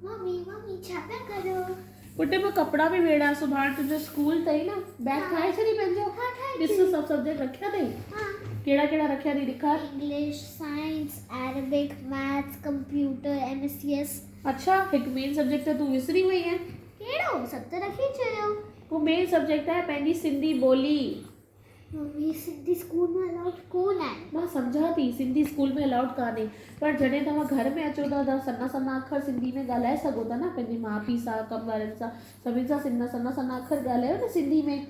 Mummy mummy छा पिया करो? पुटे मां कपिड़ा बि वेड़ा सुभाणे तुंहिंजो स्कूल अथई न बैग ठाहे छॾी पंहिंजो ॾिस सभु सब्जेक्ट रखिया अथई कहिड़ा कहिड़ा रखिया अथई ॾेखार English science Arabic maths computer MSCS अच्छा हिकु मेन सब्जेक्ट त तूं विसरी वई आहीं कहिड़ो सत रखी चयो वो मेन सब्जेक्ट आहे पंहिंजी सिंधी ॿोली मम्मी सिंधी स्कूल में अलाउड कोन आहे मां सम्झां थी सिंधी स्कूल में अलाउड कान्हे पर जॾहिं तव्हां घर में अचो था त सन्हा सन्हा अखर सिंधी में ॻाल्हाए सघो था न पंहिंजे माउ पीउ सां कम वारनि सां सभिनि सां सन्हा सन्हा अखर ॻाल्हायो न सिंधी में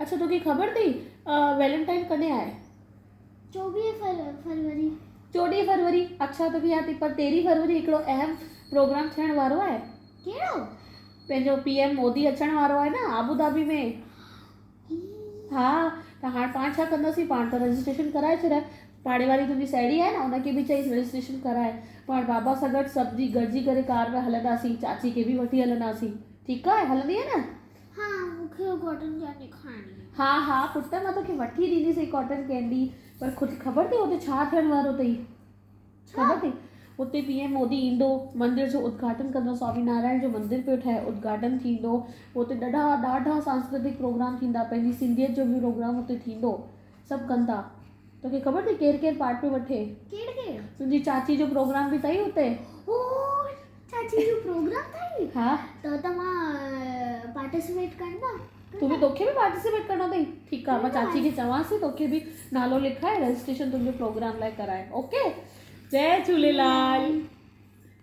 अच्छा तोखे ख़बर अथई वैलेंटाइन कॾहिं आहे 24 फरवरी 14 फरवरी अच्छा तोखे यादि अथई पर 13 फरवरी हिकिड़ो अहम प्रोग्राम थियण वारो आहे कहिड़ो पंहिंजो पीएम मोदी अचण वारो आहे न आबू धाबी में हा त हाणे पाण छा कंदासीं पाण त रजिस्ट्रेशन कराए छॾाए पाड़े वारी तुंहिंजी साहेड़ी आहे न हुनखे बि चईसि रजिस्ट्रेशन कराए पाण बाबा सां गॾु सभु गॾिजी करे कार में हलंदासीं चाची खे बि वठी हलंदासीं ठीकु आहे हलंदी आहे न हाँ मूंखे कॉटन कैंडी खाइणी हा हा पुटु मां तोखे वठी ॾींदीसीं कॉटन कैंडी पर खुदि ख़बर अथई हुते छा थियण वारो अथई ख़बर अथई हुते पीएम मोदी ईंदो मंदिर जो उद्घाटन कंदो स्वामी नारायण जो मंदिर पियो ठहे उद्घाटन थींदो हुते ॾाढा सांस्कृतिक प्रोग्राम थींदा पंहिंजी सिंधियत जो बि प्रोग्राम हुते थींदो सभु कंदा तोखे ख़बर अथई केरु केरु पार्ट पियो वठे केरु तुंहिंजी चाची जो प्रोग्राम बि अथई हुते ओ चाची जो प्रोग्राम अथई हा त तव्हां पार्टिसिपेट कंदा तोखे बि पार्टिसिपेट करिणो अथई ठीकु आहे मां चाची खे चवांसि तोखे बि नालो लिखाए रजिस्ट्रेशन तुंहिंजो प्रोग्राम लाइ कराए ओके जय झूलेलाल